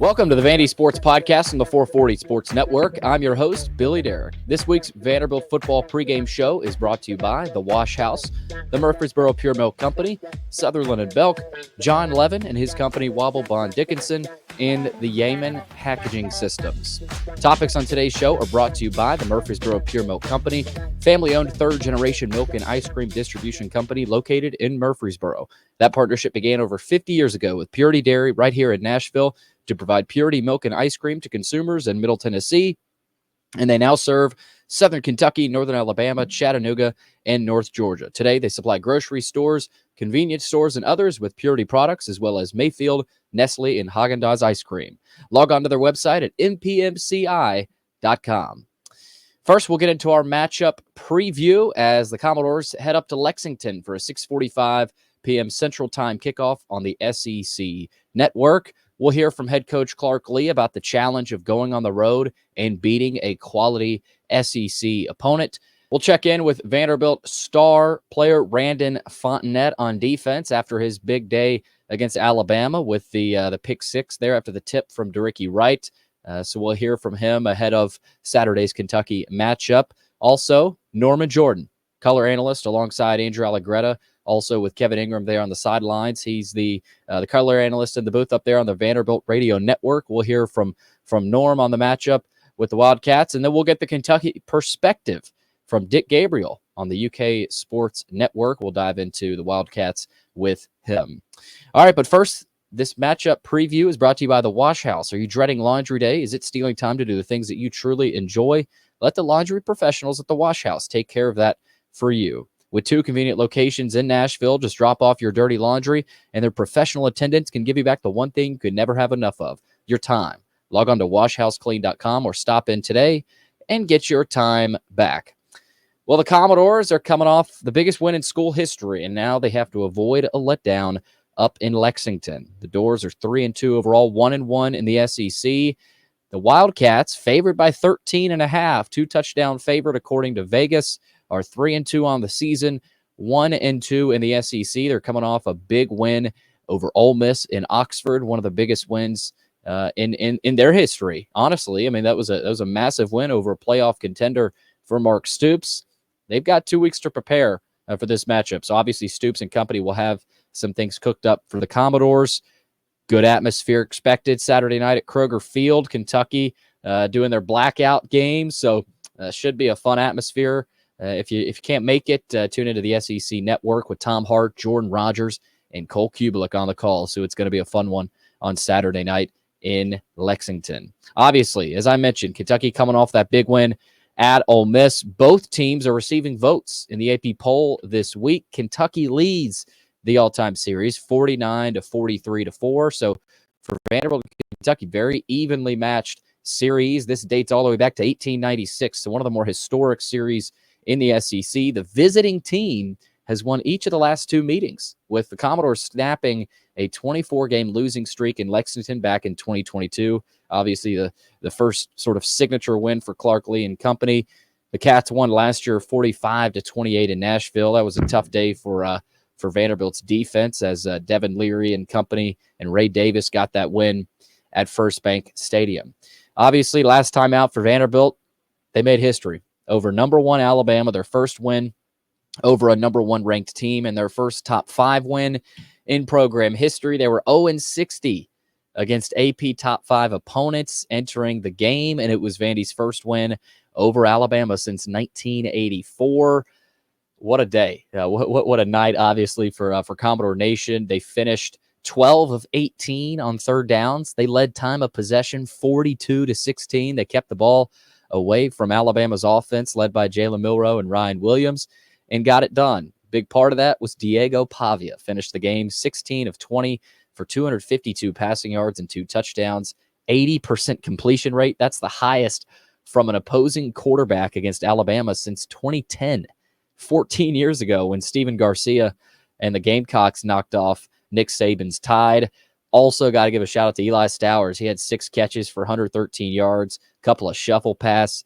Welcome to the VandySports podcast on the 440 Sports Network. I'm your host, Billy Derrick. This week's Vanderbilt football pregame show is brought to you by The Wash House, the Murfreesboro Pure Milk Company, Sutherland and Belk, John Levin and his company Wobble Bond Dickinson, and the Yemen Packaging Systems. Topics on today's show are brought to you by the Murfreesboro Pure Milk Company, family-owned third-generation milk and ice cream distribution company located in Murfreesboro. That partnership began over 50 years ago with Purity Dairy right here in Nashville to provide purity milk and ice cream to consumers in Middle Tennessee. And they now serve Southern Kentucky, Northern Alabama, Chattanooga, and North Georgia. Today, they supply grocery stores, convenience stores, and others with Purity products, as well as Mayfield, Nestle, and Haagen-Dazs ice cream. Log on to their website at mpmci.com. First, we'll get into our matchup preview as the Commodores head up to Lexington for a 6:45 p.m. Central Time kickoff on the SEC Network. We'll hear from head coach Clark Lea about the challenge of going on the road and beating a quality SEC opponent. We'll check in with Vanderbilt star player Randon Fontenette on defense after his big day against Alabama with the pick six there after the tip from Derrick Wright. So we'll hear from him ahead of Saturday's Kentucky matchup. Also, Norman Jordan, color analyst alongside Andrew Allegretta. Also with Kevin Ingram there on the sidelines. He's the color analyst in the booth up there on the Vanderbilt Radio Network. We'll hear from Norm on the matchup with the Wildcats, and then we'll get the Kentucky perspective from Dick Gabriel on the UK Sports Network. We'll dive into the Wildcats with him. All right, but first, this matchup preview is brought to you by The Wash House. Are you dreading laundry day? Is it stealing time to do the things that you truly enjoy? Let the laundry professionals at The Wash House take care of that for you. With 2 convenient locations in Nashville, just drop off your dirty laundry, and their professional attendants can give you back the one thing you could never have enough of, your time. Log on to washhouseclean.com or stop in today and get your time back. Well, the Commodores are coming off the biggest win in school history, and now they have to avoid a letdown up in Lexington. The Doors are 3-2 overall, 1-1 in the SEC. The Wildcats, favored by 13.5, 2-touchdown favorite according to Vegas, are 3-2 on the season, 1-2 in the SEC. They're coming off a big win over Ole Miss in Oxford, one of the biggest wins in their history. Honestly, I mean that was a massive win over a playoff contender for Mark Stoops. They've got 2 weeks to prepare for this matchup, so obviously Stoops and company will have some things cooked up for the Commodores. Good atmosphere expected Saturday night at Kroger Field, Kentucky, doing their blackout game, so should be a fun atmosphere. If you can't make it, tune into the SEC Network with Tom Hart, Jordan Rogers, and Cole Kubelik on the call. So it's going to be a fun one on Saturday night in Lexington. Obviously, as I mentioned, Kentucky coming off that big win at Ole Miss. Both teams are receiving votes in the AP poll this week. Kentucky leads the all-time series 49 to 43-4. So for Vanderbilt and Kentucky, very evenly matched series. This dates all the way back to 1896, so one of the more historic series in the SEC. The visiting team has won each of the last 2 meetings, with the Commodores snapping a 24-game losing streak in Lexington back in 2022. Obviously, the first sort of signature win for Clark Lea and company. The Cats won last year 45-28 in Nashville. That was a tough day for Vanderbilt's defense as Devin Leary and company and Ray Davis got that win at First Bank Stadium. Obviously, last time out for Vanderbilt, they made history over number 1 Alabama, their first win over a number 1 ranked team, and their first top 5 win in program history. They were 0-60 against AP top 5 opponents entering the game, and it was Vandy's first win over Alabama since 1984. What a day. What a night, obviously, for Commodore Nation. They finished 12 of 18 on third downs. They led time of possession 42-16. They kept the ball away from Alabama's offense, led by Jalen Milroe and Ryan Williams, and got it done. Big part of that was Diego Pavia. Finished the game 16 of 20 for 252 passing yards and 2 touchdowns, 80% completion rate. That's the highest from an opposing quarterback against Alabama since 2010, 14 years ago, when Steven Garcia and the Gamecocks knocked off Nick Saban's Tide. Also got to give a shout out to Eli Stowers. He had 6 catches for 113 yards, a couple of shuttle pass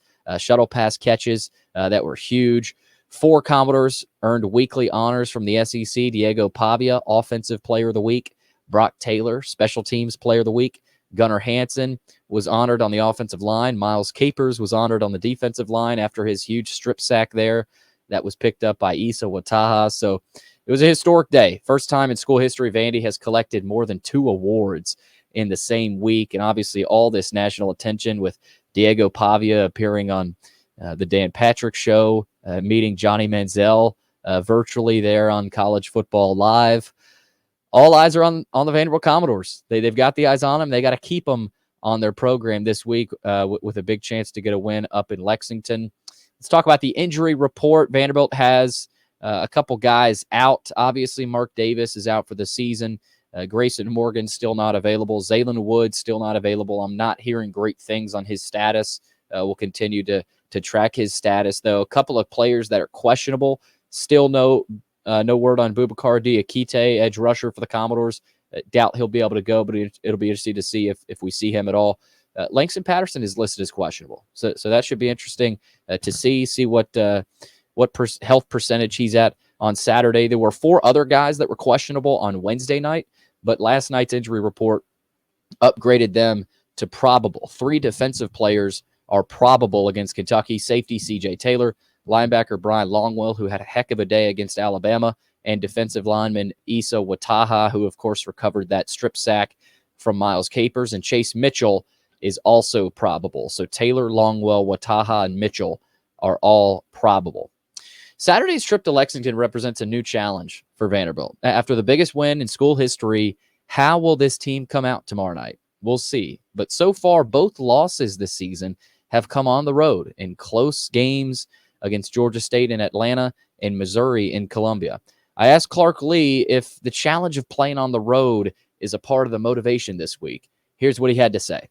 catches that were huge. 4 Commodores earned weekly honors from the SEC. Diego Pavia, Offensive Player of the Week. Brock Taylor, Special Teams Player of the Week. Gunnar Hansen was honored on the offensive line. Miles Capers was honored on the defensive line after his huge strip sack there that was picked up by Issa Wataha. So it was a historic day. First time in school history, Vandy has collected more than 2 awards in the same week. And obviously all this national attention with Diego Pavia appearing on the Dan Patrick Show, meeting Johnny Manziel virtually there on College Football Live. All eyes are on the Vanderbilt Commodores. They've got the eyes on them. They got to keep them on their program this week with a big chance to get a win up in Lexington. Let's talk about the injury report. Vanderbilt has a couple guys out. Obviously, Mark Davis is out for the season. Grayson Morgan still not available. Zaylen Wood still not available. I'm not hearing great things on his status. We'll continue to track his status, though. A couple of players that are questionable. Still no word on Boubacar Diakite, edge rusher for the Commodores. Doubt he'll be able to go, but it'll be interesting to see if we see him at all. Langston Patterson is listed as questionable, so that should be interesting to see what health percentage he's at on Saturday. There were 4 other guys that were questionable on Wednesday night, but last night's injury report upgraded them to probable. 3 defensive players are probable against Kentucky: safety C.J. Taylor, linebacker Brian Longwell, who had a heck of a day against Alabama, and defensive lineman Issa Wataha, who, of course, recovered that strip sack from Miles Capers, and Chase Mitchell is also probable. So Taylor, Longwell, Wataha, and Mitchell are all probable. Saturday's trip to Lexington represents a new challenge for Vanderbilt. After the biggest win in school history, how will this team come out tomorrow night? We'll see. But so far, both losses this season have come on the road in close games against Georgia State in Atlanta and Missouri in Columbia. I asked Clark Lea if the challenge of playing on the road is a part of the motivation this week. Here's what he had to say.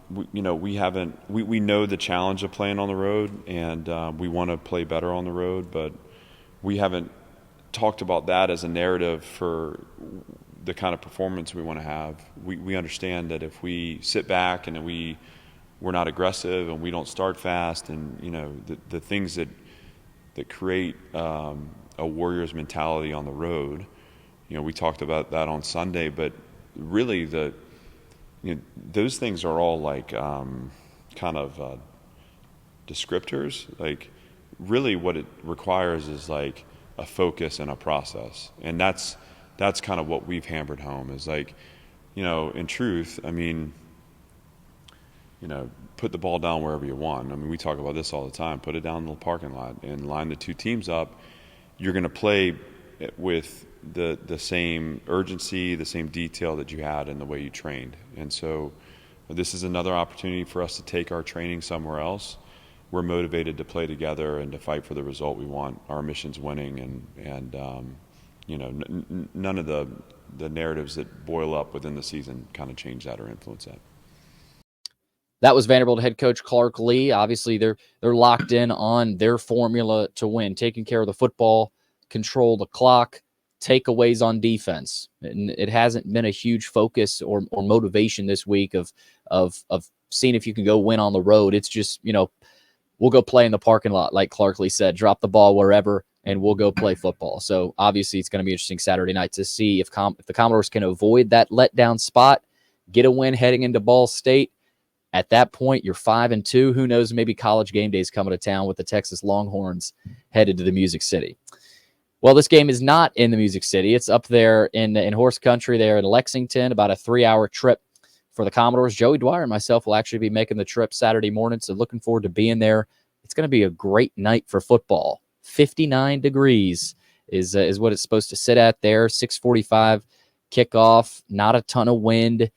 We know the challenge of playing on the road, and we want to play better on the road, but we haven't talked about that as a narrative for the kind of performance we want to have. We understand that if we sit back and we're not aggressive and we don't start fast, and the things that create a Warriors mentality on the road. We talked about that on Sunday, but really those things are all like kind of descriptors. Like really what it requires is like a focus and a process, and that's kind of what we've hammered home is like, in truth, I mean, put the ball down wherever you want. I mean, we talk about this all the time. Put it down in the parking lot and line the 2 teams up. You're going to play with the same urgency, the same detail that you had in the way you trained. And so this is another opportunity for us to take our training somewhere else. We're motivated to play together and to fight for the result we want. Our mission's winning, and none of the narratives that boil up within the season kind of change that or influence that. That was Vanderbilt head coach Clark Lea. Obviously, they're locked in on their formula to win, taking care of the football, control the clock, takeaways on defense. And it hasn't been a huge focus or motivation this week of seeing if you can go win on the road. It's just, we'll go play in the parking lot, like Clark Lea said, drop the ball wherever, and we'll go play football. So obviously it's going to be interesting Saturday night to see if the Commodores can avoid that letdown spot, get a win heading into Ball State. At that point, you're 5-2. Who knows? Maybe College game days coming to town with the Texas Longhorns headed to the Music City. Well, this game is not in the Music City. It's up there in horse country there in Lexington, about a 3-hour trip for the Commodores. Joey Dwyer and myself will actually be making the trip Saturday morning, so looking forward to being there. It's going to be a great night for football. 59 degrees is what it's supposed to sit at there. 6:45 kickoff, not a ton of wind.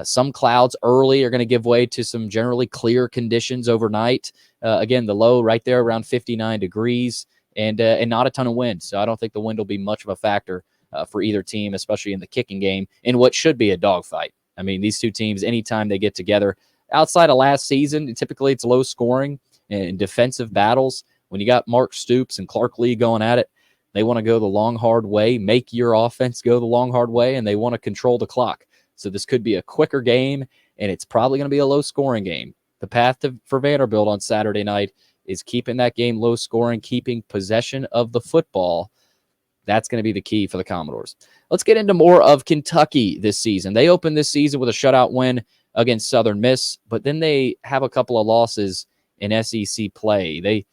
Some clouds early are going to give way to some generally clear conditions overnight. Again, the low right there around 59 degrees and not a ton of wind. So I don't think the wind will be much of a factor for either team, especially in the kicking game, in what should be a dogfight. I mean, these two teams, anytime they get together, outside of last season, typically it's low scoring and defensive battles. When you got Mark Stoops and Clark Lea going at it, they want to go the long, hard way, make your offense go the long, hard way, and they want to control the clock. So this could be a quicker game, and it's probably going to be a low-scoring game. The path for Vanderbilt on Saturday night is keeping that game low-scoring, keeping possession of the football. That's going to be the key for the Commodores. Let's get into more of Kentucky this season. They opened this season with a shutout win against Southern Miss, but then they have a couple of losses in SEC play. They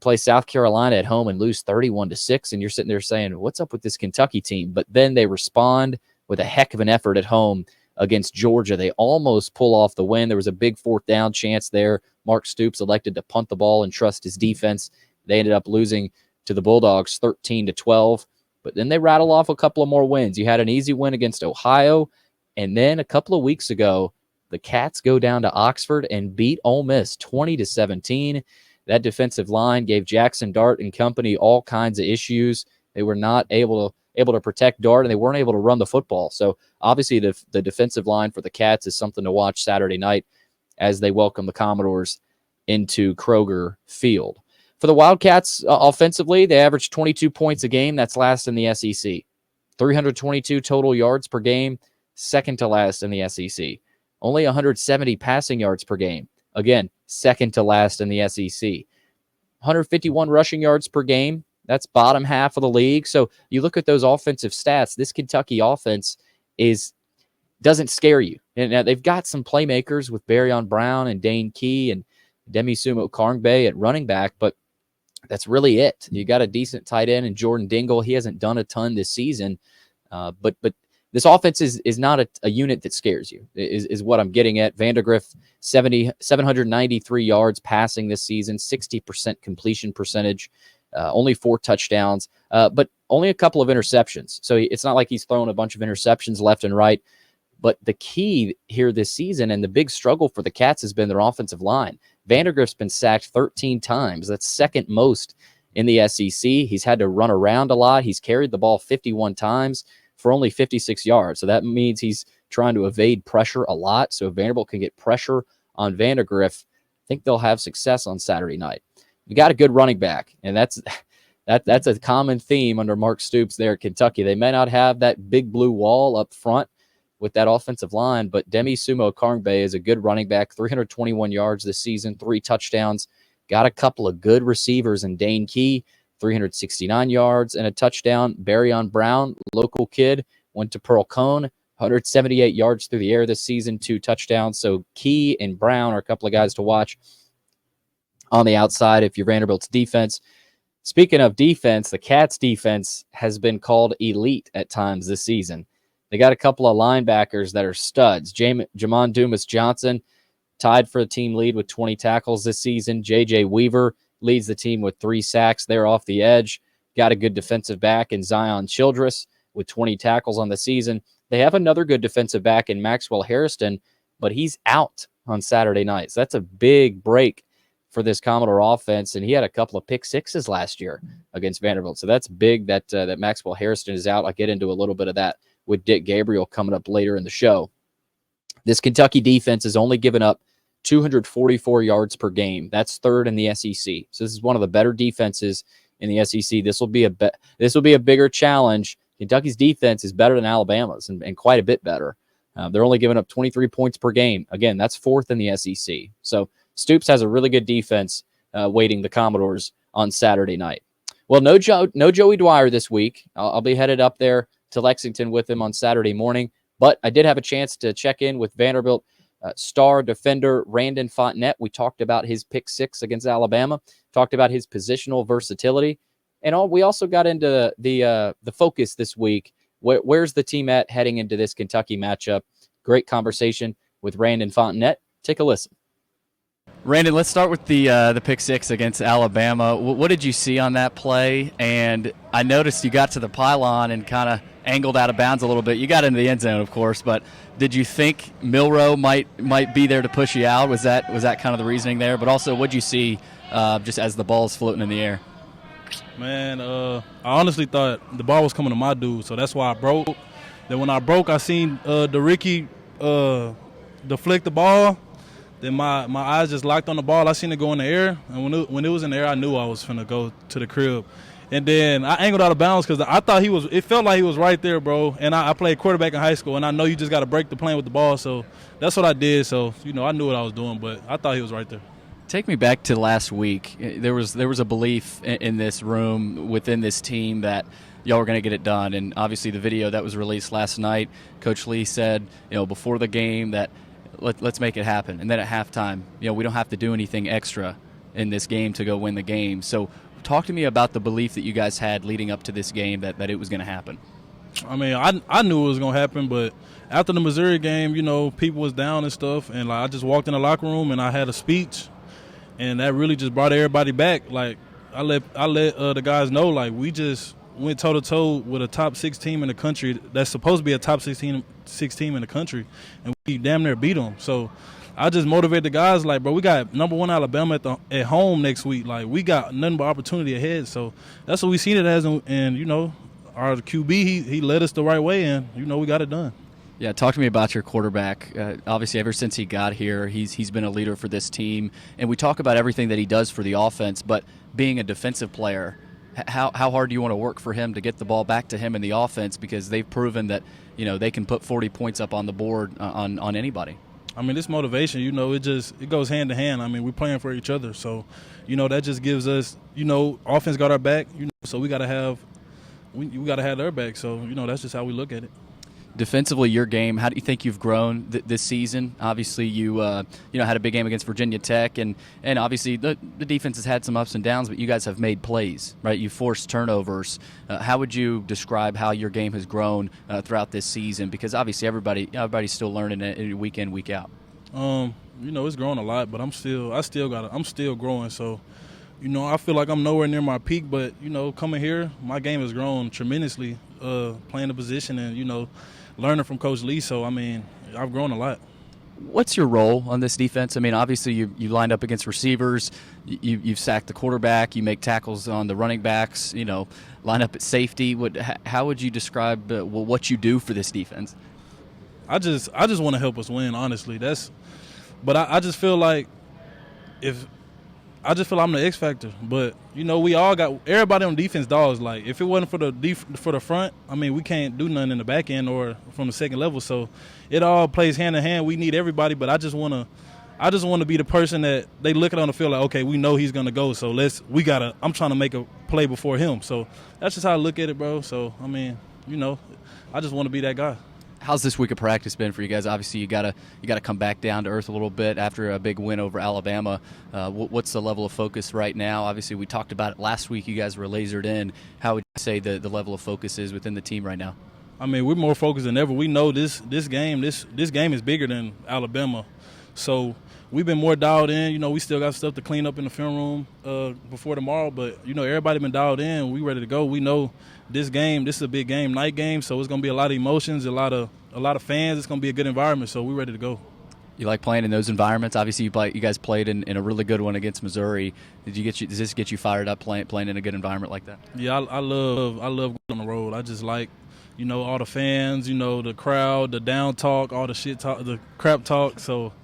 play South Carolina at home and lose 31-6, and you're sitting there saying, what's up with this Kentucky team? But then they respond with a heck of an effort at home against Georgia. They almost pull off the win. There was a big fourth down chance there. Mark Stoops elected to punt the ball and trust his defense. They ended up losing to the Bulldogs 13-12, but then they rattle off a couple of more wins. You had an easy win against Ohio, and then a couple of weeks ago, the Cats go down to Oxford and beat Ole Miss 20-17. That defensive line gave Jackson Dart and company all kinds of issues. They were not able to protect Dart, and they weren't able to run the football. So obviously the defensive line for the Cats is something to watch Saturday night as they welcome the Commodores into Kroger Field. For the Wildcats, offensively, they averaged 22 points a game. That's last in the SEC. 322 total yards per game, second to last in the SEC. Only 170 passing yards per game. Again, second to last in the SEC. 151 rushing yards per game. That's bottom half of the league. So you look at those offensive stats, this Kentucky offense doesn't scare you. And now they've got some playmakers with Barryon Brown and Dane Key and Demisumo Karngbe at running back, but that's really it. You got a decent tight end in Jordan Dingle. He hasn't done a ton this season, but this offense is not a unit that scares you, is what I'm getting at. Vandergrift, 793 yards passing this season, 60% completion percentage, only 4 touchdowns, but only a couple of interceptions. So it's not like he's throwing a bunch of interceptions left and right. But the key here this season and the big struggle for the Cats has been their offensive line. Vandergrift's been sacked 13 times. That's second most in the SEC. He's had to run around a lot. He's carried the ball 51 times for only 56 yards. So that means he's trying to evade pressure a lot. So if Vanderbilt can get pressure on Vandergrift, I think they'll have success on Saturday night. You got a good running back, and that's a common theme under Mark Stoops there at Kentucky. They may not have that big blue wall up front with that offensive line, but Demisumo Karngbe is a good running back, 321 yards this season, 3 touchdowns, got a couple of good receivers in Dane Key, 369 yards and a touchdown. Barryon Brown, local kid, went to Pearl Cone, 178 yards through the air this season, 2 touchdowns. So Key and Brown are a couple of guys to watch on the outside if you're Vanderbilt's defense. Speaking of defense, the Cats defense has been called elite at times this season. They got a couple of linebackers that are studs. Jamon Dumas-Johnson tied for the team lead with 20 tackles this season. J.J. Weaver leads the team with 3 sacks. They're off the edge. Got a good defensive back in Zion Childress with 20 tackles on the season. They have another good defensive back in Maxwell Harrison, but he's out on Saturday night. So that's a big break for this Commodore offense, and he had a couple of pick sixes last year against Vanderbilt. So that's big that Maxwell Harrison is out. I'll get into a little bit of that with Dick Gabriel coming up later in the show. This Kentucky defense has only given up 244 yards per game. That's third in the SEC. So this is one of the better defenses in the SEC. This will be a bigger challenge. Kentucky's defense is better than Alabama's and quite a bit better. They're only giving up 23 points per game. Again, that's 4th in the SEC. So Stoops has a really good defense waiting the Commodores on Saturday night. Well, no Joey Dwyer this week. I'll be headed up there to Lexington with him on Saturday morning. But I did have a chance to check in with Vanderbilt star defender Randon Fontenette. We talked about his pick 6 against Alabama, talked about his positional versatility, and we also got into the focus this week. Where's the team at heading into this Kentucky matchup? Great conversation with Randon Fontenette. Take a listen. Randon, let's start with the pick 6 against Alabama. What did you see on that play? And I noticed you got to the pylon and kind of angled out of bounds a little bit. You got into the end zone, of course, but did you think Milroe might be there to push you out? Was that kind of the reasoning there? But also, what did you see just as the ball's floating in the air? Man, I honestly thought the ball was coming to my dude, so that's why I broke. Then when I broke, I seen Ricky deflect the ball. Then my eyes just locked on the ball. I seen it go in the air, and when it was in the air, I knew I was finna go to the crib. And then I angled out of bounds because I thought it felt like he was right there, bro. And I played quarterback in high school, and I know you just got to break the plane with the ball. So that's what I did. So, I knew what I was doing, but I thought he was right there. Take me back to last week. There was a belief in this room, within this team, that y'all were going to get it done. And obviously the video that was released last night, Coach Lea said, before the game that let's make it happen. And then at halftime, we don't have to do anything extra in this game to go win the game. So talk to me about the belief that you guys had leading up to this game that it was going to happen. I mean, I knew it was going to happen, but after the Missouri game, people was down and stuff, and I just walked in the locker room and I had a speech, and that really just brought everybody back. Like, I let the guys know, like, we just went toe-to-toe with a top 6 team in the country that's supposed to be a top 6 team in the country, and we damn near beat them. So I just motivated the guys, like, bro, we got number 1 Alabama at home next week. Like, we got nothing but opportunity ahead. So that's what we seen it as, and our QB, he led us the right way, and, we got it done. Yeah, talk to me about your quarterback. Obviously, ever since he got here, he's been a leader for this team, and we talk about everything that he does for the offense, but being a defensive player, how hard do you want to work for him to get the ball back to him in the offense, because they've proven that, they can put 40 points up on the board on anybody? I mean, this motivation, it goes hand to hand. I mean, we're playing for each other, so, that just gives us, offense got our back, so we got to have their back. So, that's just how we look at it. Defensively, your game, how do you think you've grown this season? Obviously, you had a big game against Virginia Tech, and obviously the defense has had some ups and downs, but you guys have made plays, right? You forced turnovers. How would you describe how your game has grown throughout this season? Because obviously everybody's still learning it week in, week out. It's grown a lot, but I'm still growing. So, I feel like I'm nowhere near my peak, but, coming here, my game has grown tremendously, playing the position and, learning from Coach Lea. So, I mean, I've grown a lot. What's your role on this defense? I mean, obviously you lined up against receivers, you've sacked the quarterback, you make tackles on the running backs, line up at safety. How would you describe what you do for this defense? I just want to help us win, honestly. But I just feel like I'm the X factor, but we all got everybody on defense dogs. Like, if it wasn't for the front, I mean, we can't do nothing in the back end or from the second level. So it all plays hand in hand. We need everybody, but I just want to be the person that they look at on the field like, okay, we know he's gonna go, so I'm trying to make a play before him. So that's just how I look at it, bro. So I mean, I just want to be that guy. How's this week of practice been for you guys? Obviously, you gotta come back down to earth a little bit after a big win over Alabama. What's the level of focus right now? Obviously, we talked about it last week. You guys were lasered in. How would you say the level of focus is within the team right now? I mean, we're more focused than ever. We know this game is bigger than Alabama, so we've been more dialed in. We still got stuff to clean up in the film room before tomorrow, but everybody been dialed in. We ready to go. We know this is a big game, night game, so it's gonna be a lot of emotions, a lot of fans. It's gonna be a good environment, so we're ready to go. You like playing in those environments? Obviously, you guys played in a really good one against Missouri. Does this get you fired up playing in a good environment like that? Yeah, I love going on the road. I just like, all the fans, the crowd, the down talk, all the shit talk, the crap talk. So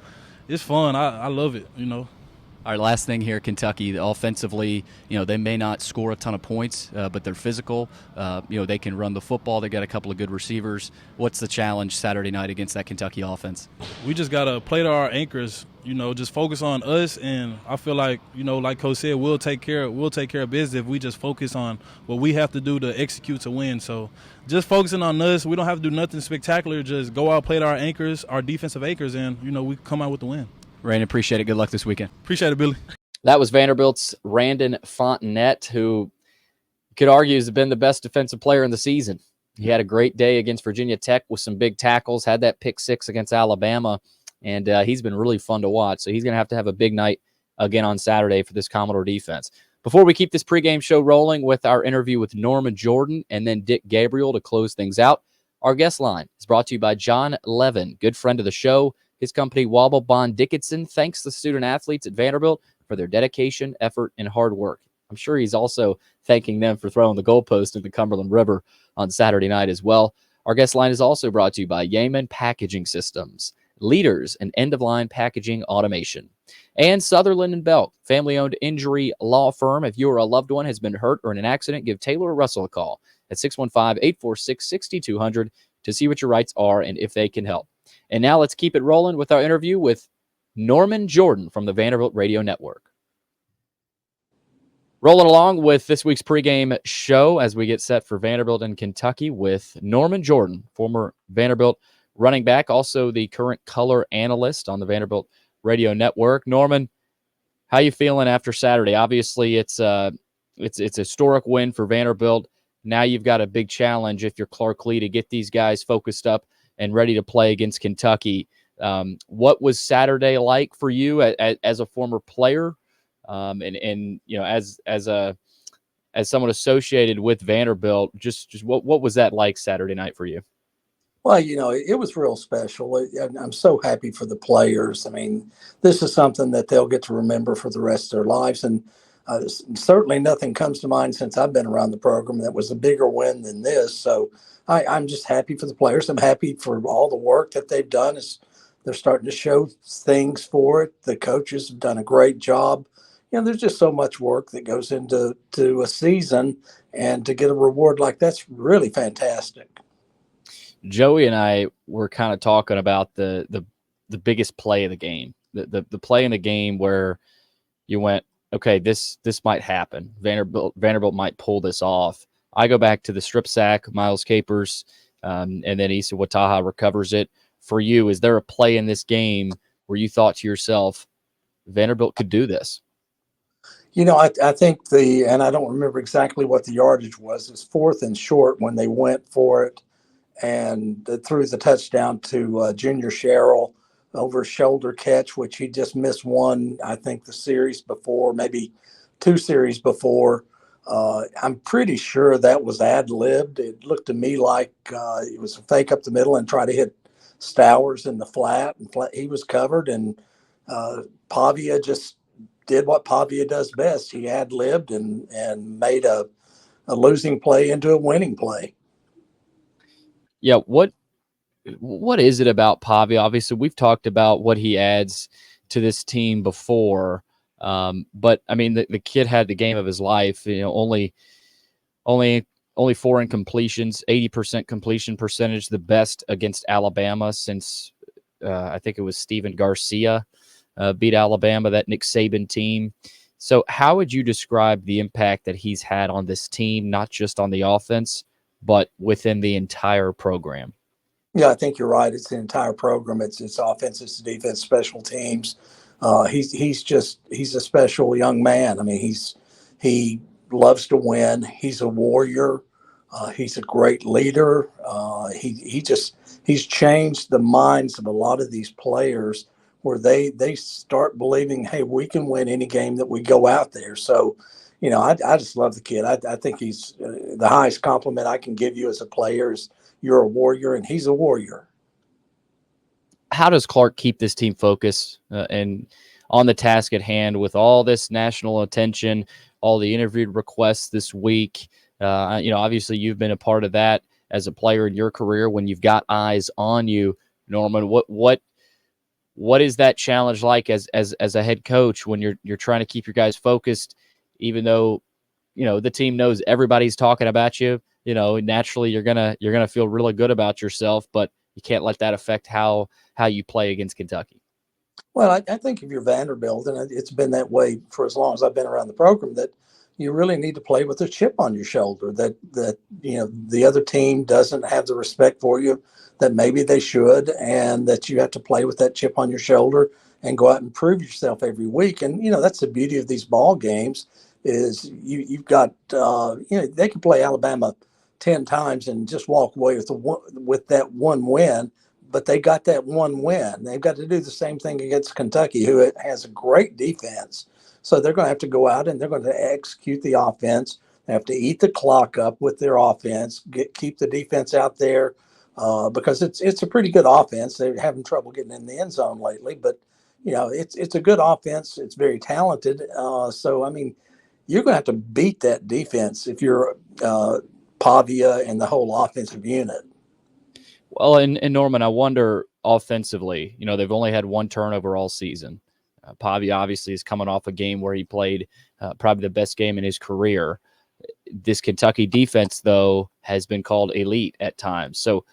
it's fun. I love it. All right, last thing here, Kentucky. Offensively, they may not score a ton of points, but they're physical. They can run the football. They got a couple of good receivers. What's the challenge Saturday night against that Kentucky offense? We just got to play to our anchors, just focus on us. And I feel like, like Coach said, we'll take care of business if we just focus on what we have to do to execute to win. So just focusing on us, we don't have to do nothing spectacular. Just go out, play to our anchors, our defensive anchors, and, we come out with the win. Randon, appreciate it. Good luck this weekend. Appreciate it, Billy. That was Vanderbilt's Randon Fontenette, who you could argue has been the best defensive player in the season. He had a great day against Virginia Tech with some big tackles, had that pick 6 against Alabama, and he's been really fun to watch. So he's going to have a big night again on Saturday for this Commodore defense. Before we keep this pregame show rolling with our interview with Norman Jordan and then Dick Gabriel to close things out, our guest line is brought to you by John Levin, good friend of the show. His company, Wobble Bond Dickinson, thanks the student-athletes at Vanderbilt for their dedication, effort, and hard work. I'm sure he's also thanking them for throwing the goalpost in the Cumberland River on Saturday night as well. Our guest line is also brought to you by Yeaman Packaging Systems, leaders in end-of-line packaging automation. And Sutherland & Belk, family-owned injury law firm. If you or a loved one has been hurt or in an accident, give Taylor or Russell a call at 615-846-6200 to see what your rights are and if they can help. And now let's keep it rolling with our interview with Norman Jordan from the Vanderbilt Radio Network. Rolling along with this week's pregame show as we get set for Vanderbilt and Kentucky with Norman Jordan, former Vanderbilt running back, also the current color analyst on the Vanderbilt Radio Network. Norman, how you feeling after Saturday? Obviously, it's a historic win for Vanderbilt. Now you've got a big challenge if you're Clark Lea to get these guys focused up and ready to play against Kentucky. What was Saturday like for you as a former player? And you know, as someone associated with Vanderbilt, just what was that like Saturday night for you? Well, it was real special. I'm so happy for the players. I mean, this is something that they'll get to remember for the rest of their lives. And certainly nothing comes to mind since I've been around the program that was a bigger win than this. So I'm just happy for the players. I'm happy for all the work that they've done. They're starting to show things for it. The coaches have done a great job. There's just so much work that goes into a season, and to get a reward like that's really fantastic. Joey and I were kind of talking about the biggest play of the game, the play in the game where you went, okay, this might happen. Vanderbilt might pull this off. I go back to the strip sack, Miles Capers, and then Issa Wataha recovers it. For you, is there a play in this game where you thought to yourself, Vanderbilt could do this? I think and I don't remember exactly what the yardage was. It's 4th and short when they went for it and threw the touchdown to Junior Sherrill over shoulder catch, which he just missed one, I think, the series before, maybe 2 series before. I'm pretty sure that was ad-libbed. It looked to me like it was a fake up the middle and try to hit Stowers in the flat, and he was covered, and Pavia just did what Pavia does best. He ad-libbed and made a losing play into a winning play. Yeah, what is it about Pavia? Obviously, we've talked about what he adds to this team before, but I mean, the kid had the game of his life. Only 4 incompletions, 80% completion percentage, the best against Alabama since I think it was Steven Garcia beat Alabama, that Nick Saban team. So how would you describe the impact that he's had on this team, not just on the offense, but within the entire program? Yeah, I think you're right. It's the entire program. It's offense, it's defense, special teams. He's a special young man. I mean, he loves to win. He's a warrior. He's a great leader. He's changed the minds of a lot of these players where they start believing, hey, we can win any game that we go out there. So, I just love the kid. I think he's the highest compliment I can give you as a player is you're a warrior, and he's a warrior. How does Clark keep this team focused and on the task at hand with all this national attention, all the interviewed requests this week? Obviously you've been a part of that as a player in your career when you've got eyes on you, Norman. What is that challenge like as a head coach when you're trying to keep your guys focused, even though, the team knows everybody's talking about you? Naturally you're gonna feel really good about yourself, but you can't let that affect how you play against Kentucky. Well, I think if you're Vanderbilt, and it's been that way for as long as I've been around the program, that you really need to play with a chip on your shoulder, that the other team doesn't have the respect for you that maybe they should, and that you have to play with that chip on your shoulder and go out and prove yourself every week. And that's the beauty of these ball games is you've got they can play Alabama 10 times and just walk away with that one win, but they got that one win. They've got to do the same thing against Kentucky, who has a great defense. So they're going to have to go out and they're going to execute the offense. They have to eat the clock up with their offense, keep the defense out there because it's a pretty good offense. They're having trouble getting in the end zone lately, but it's a good offense. It's very talented. So I mean, you're going to have to beat that defense if you're Pavia and the whole offensive unit. Well, and Norman, I wonder offensively, they've only had 1 turnover all season. Pavia obviously is coming off a game where he played probably the best game in his career. This Kentucky defense, though, has been called elite at times. So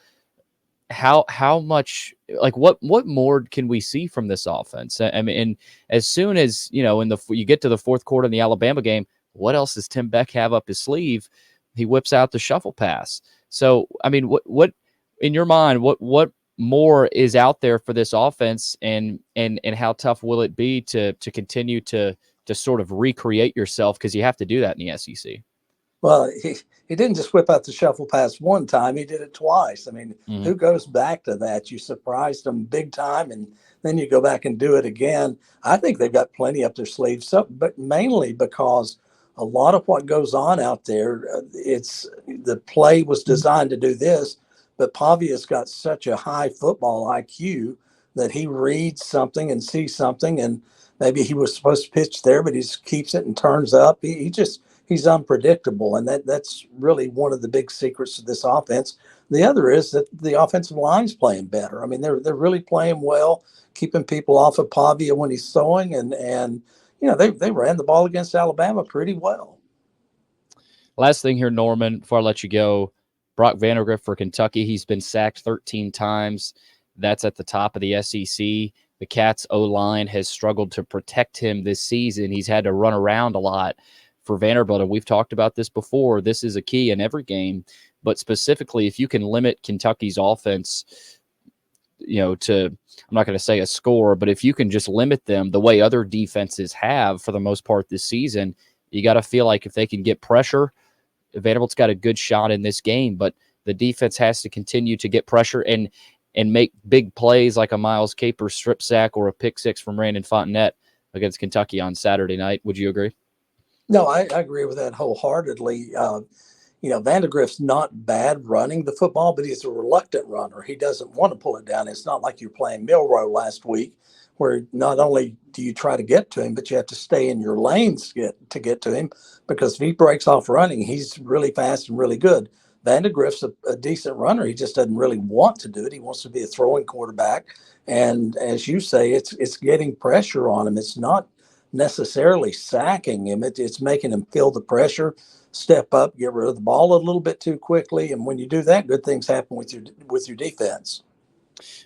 how much, like what more can we see from this offense? I mean, and as soon as, you get to the fourth quarter in the Alabama game, what else does Tim Beck have up his sleeve? He whips out the shuffle pass. So, I mean, what in your mind, what more is out there for this offense, and how tough will it be to continue to sort of recreate yourself, because you have to do that in the SEC? Well, he didn't just whip out the shuffle pass one time. He did it twice. I mean, who goes back to that? You surprised them big time, and then you go back and do it again. I think they've got plenty up their sleeves, but mainly because a lot of what goes on out there, it's the play was designed to do this, but Pavia's got such a high football IQ that he reads something and sees something, and maybe he was supposed to pitch there, but he just keeps it and turns up. He's unpredictable, and that's really one of the big secrets of this offense. The other is that the offensive line's playing better. I mean, they're really playing well, keeping people off of Pavia when he's throwing, and they ran the ball against Alabama pretty well. Last thing here, Norman, before I let you go, Brock Vandagriff for Kentucky. He's been sacked 13 times. That's at the top of the SEC. The Cats' O-line has struggled to protect him this season. He's had to run around a lot for Vanderbilt, and we've talked about this before. This is a key in every game, but specifically if you can limit Kentucky's offense, to, I'm not going to say a score, but if you can just limit them the way other defenses have for the most part this season, you got to feel like if they can get pressure, Vanderbilt's got a good shot in this game. But the defense has to continue to get pressure and make big plays like a Miles Capers strip sack or a pick six from Randon Fontenette against Kentucky on Saturday night. Would you agree? No, I agree with that wholeheartedly. Vandagriff's not bad running the football, but he's a reluctant runner. He doesn't want to pull it down. It's not like you're playing Milroe last week, where not only do you try to get to him, but you have to stay in your lanes to get to him, because if he breaks off running, he's really fast and really good. Vandagriff's a decent runner. He just doesn't really want to do it. He wants to be a throwing quarterback. And as you say, it's getting pressure on him. It's not necessarily sacking him. It's making him feel the pressure, step up, get rid of the ball a little bit too quickly. And when you do that, good things happen with your defense.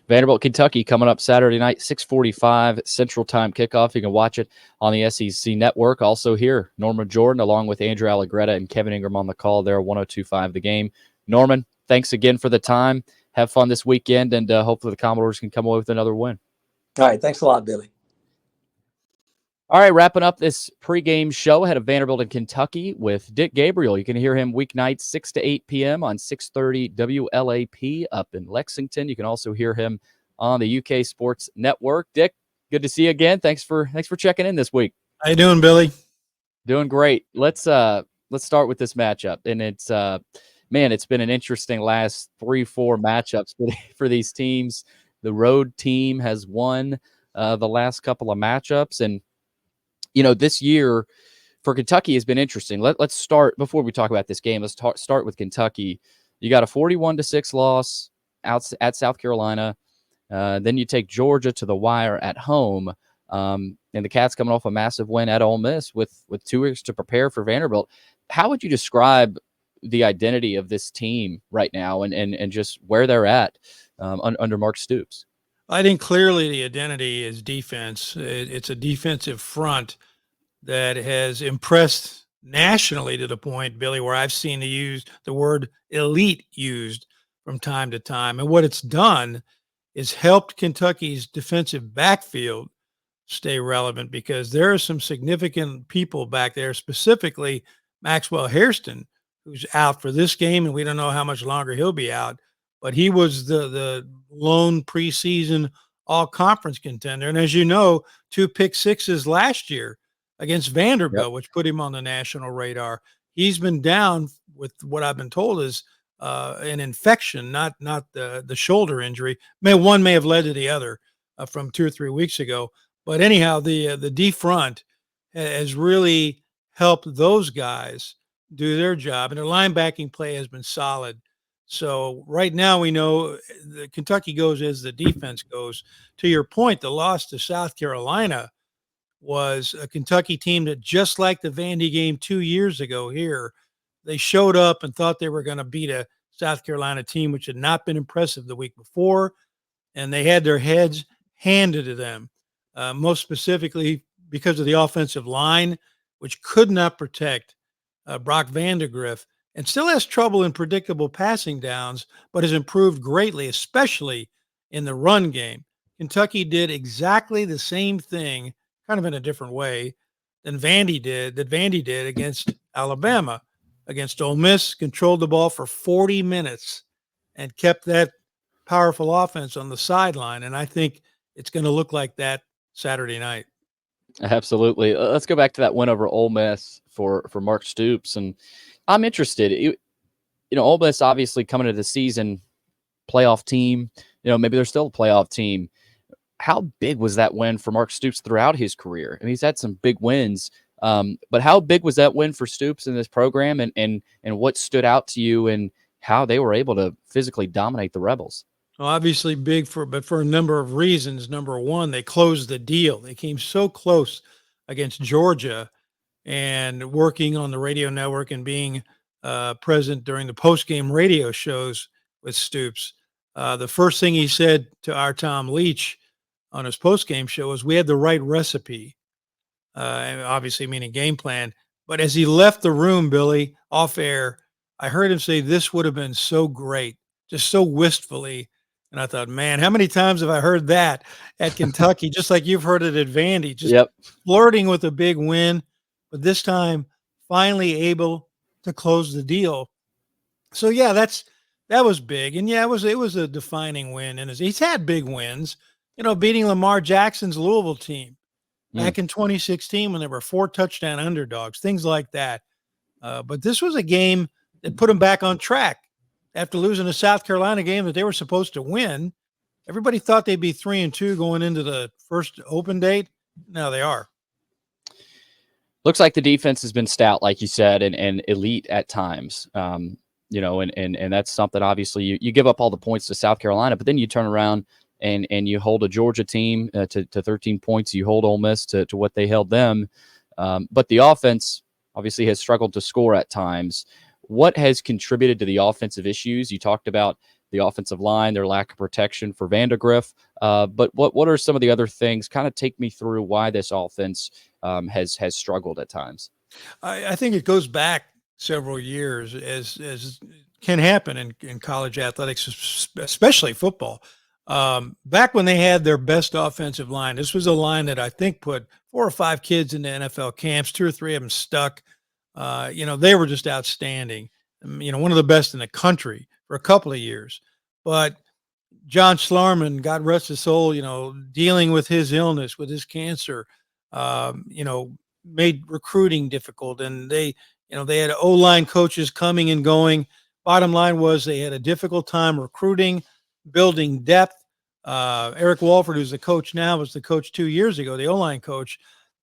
Vanderbilt-Kentucky coming up Saturday night, 6:45 Central Time kickoff. You can watch it on the SEC Network. Also here, Norman Jordan, along with Andrew Allegretta and Kevin Ingram on the call there, 102.5 The Game. Norman, thanks again for the time. Have fun this weekend, and hopefully the Commodores can come away with another win. All right. Thanks a lot, Billy. All right, wrapping up this pregame show ahead of Vanderbilt and Kentucky with Dick Gabriel. You can hear him weeknights 6 to 8 p.m. on 630 WLAP up in Lexington. You can also hear him on the UK Sports Network. Dick, good to see you again. Thanks for checking in this week. How you doing, Billy? Doing great. Let's start with this matchup, and it's it's been an interesting last 3-4 matchups for these teams. The road team has won the last couple of matchups, and this year for Kentucky has been interesting. Let's start, before we talk about this game, let's start with Kentucky. You got a 41-6 loss at South Carolina. Then you take Georgia to the wire at home. And the Cats coming off a massive win at Ole Miss with 2 weeks to prepare for Vanderbilt. How would you describe the identity of this team right now and just where they're at under Mark Stoops? I think clearly the identity is defense. It's a defensive front that has impressed nationally to the point, Billy, where I've seen the word elite used from time to time. And what it's done is helped Kentucky's defensive backfield stay relevant, because there are some significant people back there, specifically Maxwell Hairston, who's out for this game, and we don't know how much longer he'll be out. But he was the lone preseason all-conference contender. And as you know, 2 pick sixes last year against Vanderbilt, which put him on the national radar. He's been down with what I've been told is an infection, not the shoulder injury. One may have led to the other from 2 or 3 weeks ago. But anyhow, the D front has really helped those guys do their job, and their linebacking play has been solid. So right now we know the Kentucky goes as the defense goes. To your point, the loss to South Carolina was a Kentucky team that, just like the Vandy game 2 years ago here, they showed up and thought they were going to beat a South Carolina team which had not been impressive the week before, and they had their heads handed to them, most specifically because of the offensive line, which could not protect Brock Vandegrift, and still has trouble in predictable passing downs, but has improved greatly, especially in the run game. Kentucky did exactly the same thing, kind of in a different way, that Vandy did against Alabama. Against Ole Miss, controlled the ball for 40 minutes and kept that powerful offense on the sideline. And I think it's going to look like that Saturday night. Absolutely. Let's go back to that win over Ole Miss for Mark Stoops, and I'm interested. Ole Miss obviously coming into the season, playoff team. Maybe they're still a playoff team. How big was that win for Mark Stoops throughout his career? I mean, he's had some big wins, but how big was that win for Stoops in this program, and what stood out to you and how they were able to physically dominate the Rebels? Well, obviously big but for a number of reasons. Number one, they closed the deal. They came so close against Georgia, and working on the radio network and being present during the post-game radio shows with Stoops. The first thing he said to our Tom Leach on his post-game show was, we had the right recipe, and obviously meaning game plan. But as he left the room, Billy, off air, I heard him say, this would have been so great, just so wistfully. And I thought, man, how many times have I heard that at Kentucky? Just like you've heard it at Vandy, just flirting with a big win, but this time finally able to close the deal. So yeah, that was big. And yeah, it was a defining win. And he's had big wins, beating Lamar Jackson's Louisville team back in 2016 when there were 4 touchdown underdogs, things like that. But this was a game that put him back on track. After losing a South Carolina game that they were supposed to win, everybody thought they'd be 3-2 going into the first open date. Now they are. Looks like the defense has been stout, like you said, and elite at times. And that's something, obviously, you give up all the points to South Carolina, but then you turn around and you hold a Georgia team to 13 points. You hold Ole Miss to what they held them. But the offense obviously has struggled to score at times. What has contributed to the offensive issues? You talked about the offensive line, their lack of protection for Vandegrift. But what are some of the other things? Kind of take me through why this offense has struggled at times. I think it goes back several years, as can happen in college athletics, especially football. Back when they had their best offensive line, this was a line that I think put 4 or 5 kids into NFL camps, 2 or 3 of them stuck. They were just outstanding, one of the best in the country for a couple of years. But John Schlarman, God rest his soul, dealing with his illness, with his cancer, made recruiting difficult. And they had O-line coaches coming and going. Bottom line was they had a difficult time recruiting, building depth. Eric Walford, who's the coach now, was the coach 2 years ago, the O-line coach,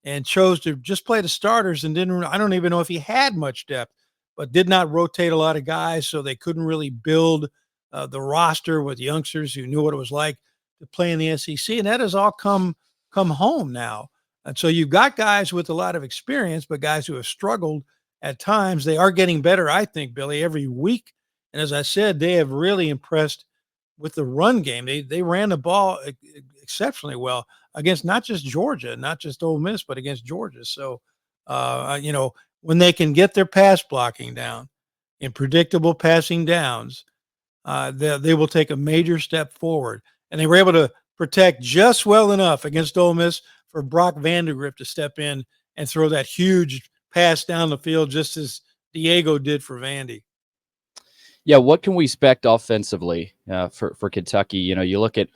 and chose to just play the starters and I don't even know if he had much depth, but did not rotate a lot of guys. So they couldn't really build the roster with youngsters who knew what it was like to play in the SEC. And that has all come home now. And so you've got guys with a lot of experience, but guys who have struggled at times. They are getting better, I think, Billy, every week. And as I said, they have really impressed with the run game. They ran the ball exceptionally well against not just Georgia, not just Ole Miss, but against Georgia. So, when they can get their pass blocking down in predictable passing downs, they will take a major step forward. And they were able to protect just well enough against Ole Miss for Brock Vandegrift to step in and throw that huge pass down the field, just as Diego did for Vandy. Yeah, what can we expect offensively for Kentucky? You look at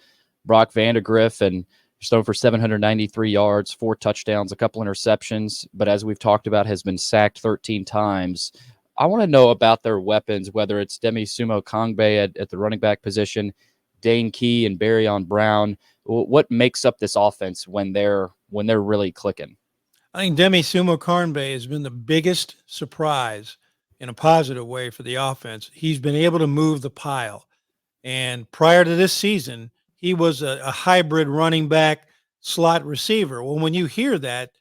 Brock Vandegrift, and he's thrown for 793 yards, 4 touchdowns, a couple interceptions, but as we've talked about, has been sacked 13 times. I want to know about their weapons, whether it's Demi Sumo Kongbe at the running back position, Dane Key and Barryon Brown. What makes up this offense when they're really clicking? I think Demi Sumo Kongbe has been the biggest surprise in a positive way for the offense. He's been able to move the pile. And prior to this season, he was a hybrid running back slot receiver. Well, when you hear that,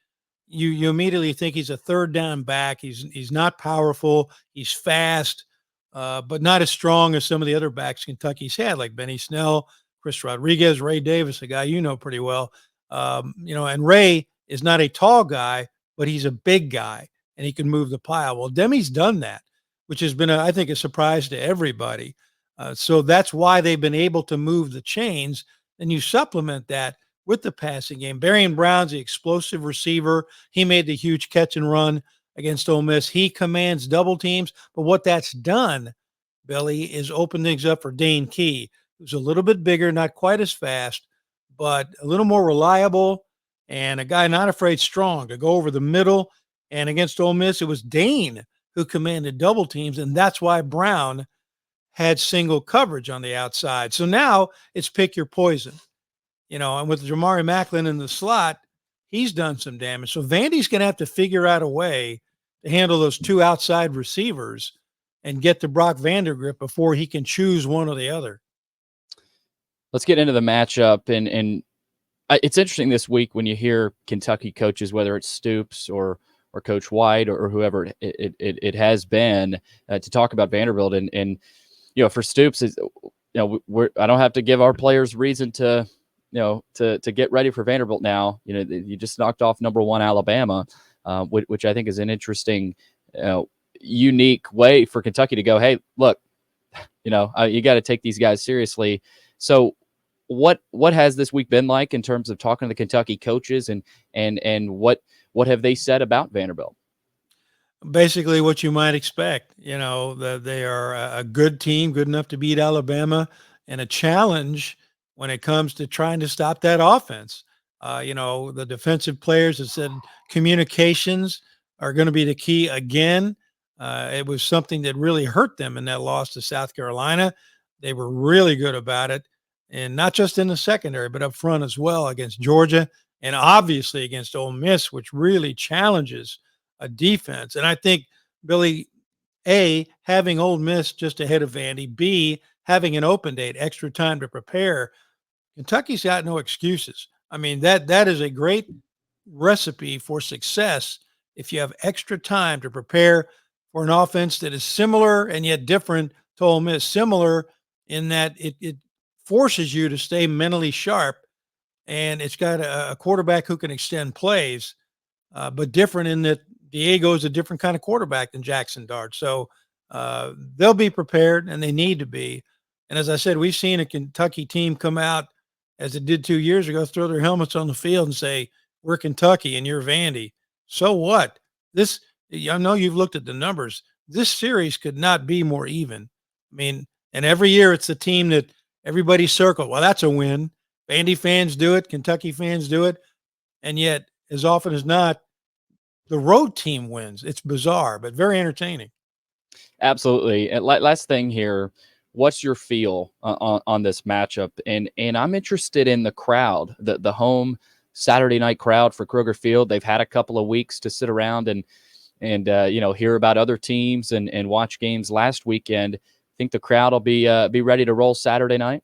you immediately think he's a third down back. He's not powerful. He's fast, but not as strong as some of the other backs Kentucky's had, like Benny Snell, Chris Rodriguez, Ray Davis, a guy you know pretty well. And Ray is not a tall guy, but he's a big guy and he can move the pile. Well, Demi's done that, which has been, I think, a surprise to everybody. So that's why they've been able to move the chains. And you supplement that with the passing game. Barian Brown's the explosive receiver. He made the huge catch and run against Ole Miss. He commands double teams. But what that's done, Billy, is open things up for Dane Key, who's a little bit bigger, not quite as fast, but a little more reliable, and a guy not afraid strong to go over the middle. And against Ole Miss, it was Dane who commanded double teams, and that's why Brown had single coverage on the outside. So now it's pick your poison. And with Jamari Macklin in the slot, he's done some damage. So Vandy's going to have to figure out a way to handle those two outside receivers and get to Brock Vandergrift before he can choose one or the other. Let's get into the matchup. And it's interesting this week when you hear Kentucky coaches, whether it's Stoops or Coach White or whoever it has been, to talk about Vanderbilt. And for Stoops, I don't have to give our players reason to get ready for Vanderbilt now. You just knocked off number 1 Alabama, which I think is an interesting, unique way for Kentucky to go, hey, look, you got to take these guys seriously. So what has this week been like in terms of talking to the Kentucky coaches and what have they said about Vanderbilt? Basically what you might expect, that they are a good team, good enough to beat Alabama, and a challenge when it comes to trying to stop that offense. The defensive players have said communications are going to be the key again. It was something that really hurt them in that loss to South Carolina. They were really good about it, and not just in the secondary, but up front as well against Georgia and obviously against Ole Miss, which really challenges a defense. And I think, Billy, A, having Ole Miss just ahead of Vandy, B, having an open date, extra time to prepare, Kentucky's got no excuses. I mean, that is a great recipe for success if you have extra time to prepare for an offense that is similar and yet different to Ole Miss. Similar in that it forces you to stay mentally sharp, and it's got a quarterback who can extend plays, but different in that Diego is a different kind of quarterback than Jackson Dart. So they'll be prepared, and they need to be. And as I said, we've seen a Kentucky team come out, as it did 2 years ago, throw their helmets on the field and say, we're Kentucky and you're Vandy. So what? I know you've looked at the numbers. This series could not be more even. I mean, and every year it's the team that everybody circled. Well, that's a win. Vandy fans do it. Kentucky fans do it. And yet, as often as not, the road team wins. It's bizarre, but very entertaining. Absolutely. And last thing here, what's your feel on this matchup? And I'm interested in the crowd, the home Saturday night crowd for Kroger Field. They've had a couple of weeks to sit around and hear about other teams and watch games last weekend. Think the crowd will be ready to roll Saturday night?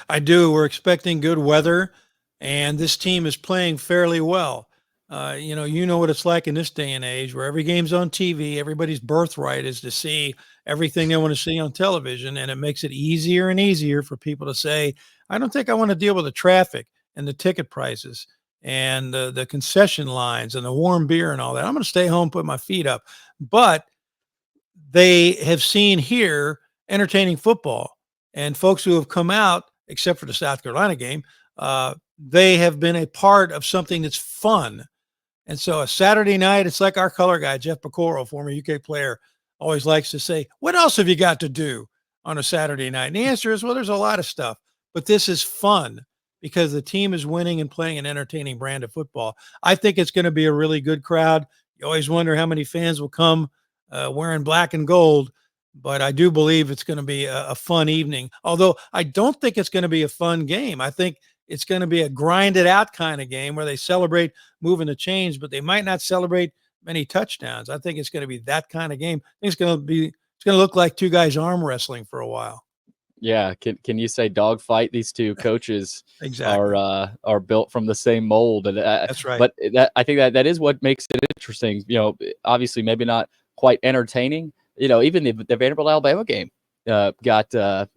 I do. We're expecting good weather, and this team is playing fairly well. You know what it's like in this day and age where every game's on TV. Everybody's birthright is to see everything they want to see on television, and it makes it easier and easier for people to say, I don't think I want to deal with the traffic and the ticket prices and the concession lines and the warm beer and all that. I'm going to stay home, put my feet up. But they have seen here entertaining football, and folks who have come out, except for the South Carolina game, they have been a part of something that's fun. And so a Saturday night, it's like our color guy, Jeff Pecoro, former UK player, always likes to say, what else have you got to do on a Saturday night? And the answer is, well, there's a lot of stuff, but this is fun because the team is winning and playing an entertaining brand of football. I think it's going to be a really good crowd. You always wonder how many fans will come wearing black and gold, but I do believe it's going to be a fun evening. Although I don't think it's going to be a fun game. I think it's going to be a grinded out kind of game where they celebrate moving the chains, but they might not celebrate many touchdowns. I think it's going to be that kind of game. I think it's going to look like two guys arm wrestling for a while. Yeah. Can you say dogfight? These two coaches exactly are built from the same mold. And that's right. But I think that is what makes it interesting. Obviously maybe not quite entertaining. Even the Vanderbilt Alabama game got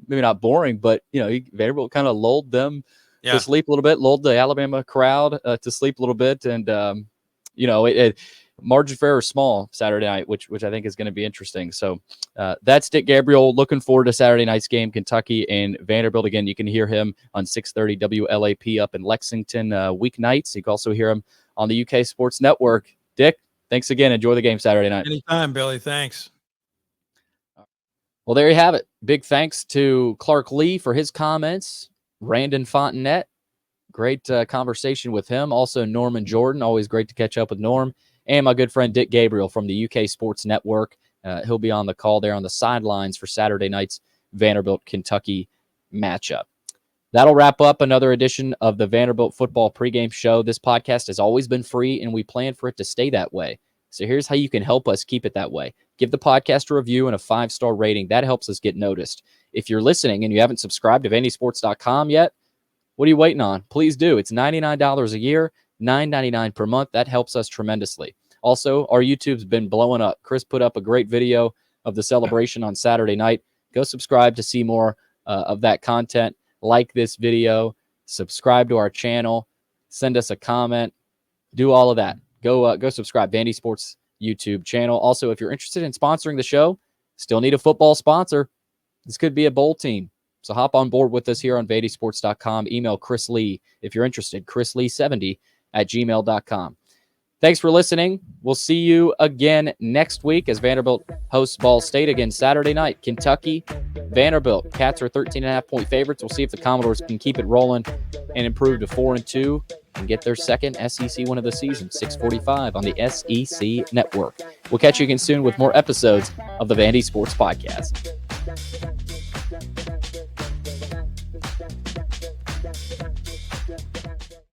maybe not boring, but Vanderbilt kind of lulled them to sleep a little bit, lulled the Alabama crowd to sleep a little bit, and Margin for error is small Saturday night, which I think is going to be interesting. So that's Dick Gabriel. Looking forward to Saturday night's game, Kentucky and Vanderbilt. Again, you can hear him on 6:30 WLAP up in Lexington weeknights. You can also hear him on the UK Sports Network. Dick, thanks again. Enjoy the game Saturday night. Anytime, Billy. Thanks. Well, there you have it. Big thanks to Clark Lea for his comments. Randon Fontenette, great conversation with him. Also, Norman Jordan, always great to catch up with Norm. And my good friend Dick Gabriel from the UK Sports Network. He'll be on the call there on the sidelines for Saturday night's Vanderbilt-Kentucky matchup. That'll wrap up another edition of the Vanderbilt Football Pregame Show. This podcast has always been free, and we plan for it to stay that way. So here's how you can help us keep it that way. Give the podcast a review and a 5-star rating. That helps us get noticed. If you're listening and you haven't subscribed to VandySports.com yet, what are you waiting on? Please do. It's $99 a year, $9.99 per month. That helps us tremendously. Also, our YouTube's been blowing up. Chris put up a great video of the celebration on Saturday night. Go subscribe to see more of that content. Like this video. Subscribe to our channel. Send us a comment. Do all of that. Go subscribe. VandySports YouTube channel. Also, if you're interested in sponsoring the show, still need a football sponsor. This could be a bowl team. So hop on board with us here on VandySports.com. Email Chris Lee if you're interested. chrislee70@gmail.com. Thanks for listening. We'll see you again next week as Vanderbilt hosts Ball State again Saturday night. Kentucky, Vanderbilt. Cats are 13.5-point favorites. We'll see if the Commodores can keep it rolling and improve to 4-2 and get their second SEC win of the season. 6:45 on the SEC Network. We'll catch you again soon with more episodes of the Vandy Sports Podcast.